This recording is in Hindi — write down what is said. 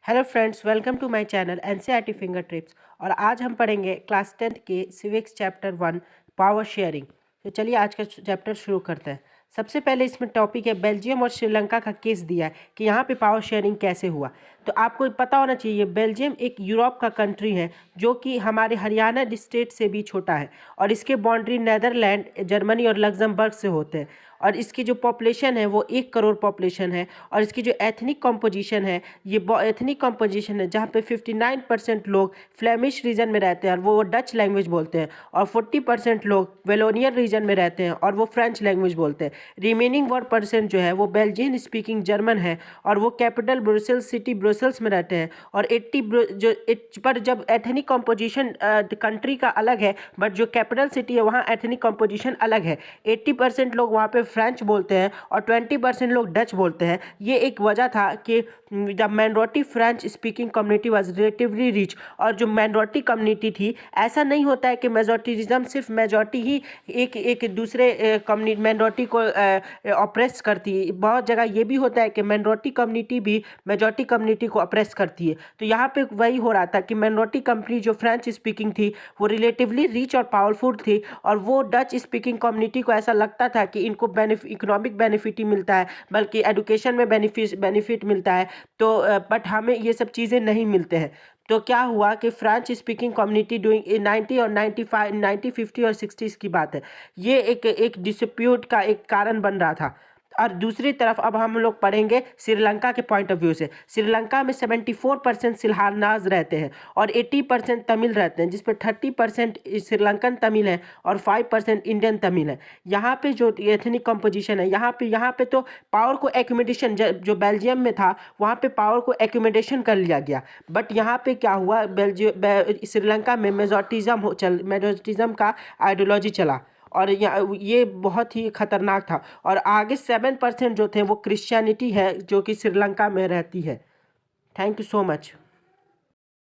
Hello friends, welcome to my channel NCERT finger tips. और आज हम पढ़ेंगे क्लास 10th के सिविक्स चैप्टर 1 पावर शेयरिंग। तो चलिए आज का चैप्टर शुरू करते हैं। सबसे पहले इसमें टॉपिक है बेल्जियम और श्रीलंका का केस दिया है कि यहाँ पे पावर शेयरिंग कैसे हुआ। तो आपको पता होना चाहिए बेल्जियम एक यूरोप का कंट्री है जो कि हमारे हरियाणा स्टेट से भी छोटा है और इसके बाउंड्री नेदरलैंड, जर्मनी और लग्जमबर्ग से होते हैं। और इसकी जो पॉपुलेशन है वो 1 करोड़ पॉपुलेशन है। और इसकी जो एथनिक कॉम्पोजिशन है, ये एथनिक कॉम्पोजिशन है जहाँ पे 59% लोग फ्लेमिश रीजन में रहते हैं और वो डच लैंग्वेज बोलते हैं, और 40% लोग वेलोनियन रीजन में रहते हैं और वो फ्रेंच लैंग्वेज बोलते हैं। रिमेनिंग 1% जो है वो बेल्जियन स्पीकिंग जर्मन है और वो कैपिटल ब्रुसेल्स सिटी ब्रुसेल्स में रहते हैं। और 80 पर जब एथनिक कॉम्पोजिशन कंट्री का अलग है, बट जो कैपिटल सिटी है वहाँ एथनिक कॉम्पोजिशन अलग है। 80% लोग वहाँ पे फ्रेंच बोलते हैं और 20% लोग डच बोलते हैं। ये एक वजह था कि the minority French speaking community was relatively rich. और जो माइनॉरिटी कम्युनिटी थी, ऐसा नहीं होता है कि मेजॉरिटिज्म सिर्फ मेजॉरिटी ही एक दूसरे कम्युनिटी माइनॉरिटी को ऑप्रेस करती है। बहुत जगह ये भी होता है कि माइनॉरिटी कम्युनिटी भी मेजॉरिटी कम्युनिटी को ऑप्रेस करती है। तो यहाँ पे वही हो रहा था कि माइनॉरिटी कम्युनिटी जो फ्रेंच स्पीकिंग थी वो रिलेटिवली रिच और पावरफुल थी, और वो डच स्पीकिंग कम्युनिटी को ऐसा लगता था कि इनको इकोनॉमिक बेनिफिट ही मिलता है, बल्कि एजुकेशन में बेनिफिट मिलता है। तो बट हमें ये सब चीज़ें नहीं मिलते हैं। तो क्या हुआ कि फ्रेंच स्पीकिंग कम्युनिटी डूइंग 90 और 95 50 और 60s की बात है, ये एक डिस्प्यूट का एक कारण बन रहा था। और दूसरी तरफ अब हम लोग पढ़ेंगे श्रीलंका के पॉइंट ऑफ व्यू से। श्रीलंका में 74% सिलहानाज रहते हैं और 80% तमिल रहते हैं, जिसपे 30% श्रीलंकन तमिल है और 5% इंडियन तमिल है। यहाँ पे जो एथनिक कंपोजिशन है, यहाँ पे तो पावर को एक्यूमिडेशन, जो बेल्जियम में था वहाँ पे पावर को एक्यूमिडेशन कर लिया गया। बट यहाँ पे क्या हुआ, श्रीलंका में मेजोरिटिज्म का आइडियोलॉजी चला और ये बहुत ही खतरनाक था। और आगे 7% जो थे वो क्रिश्चियनिटी है जो कि श्रीलंका में रहती है। Thank you so much.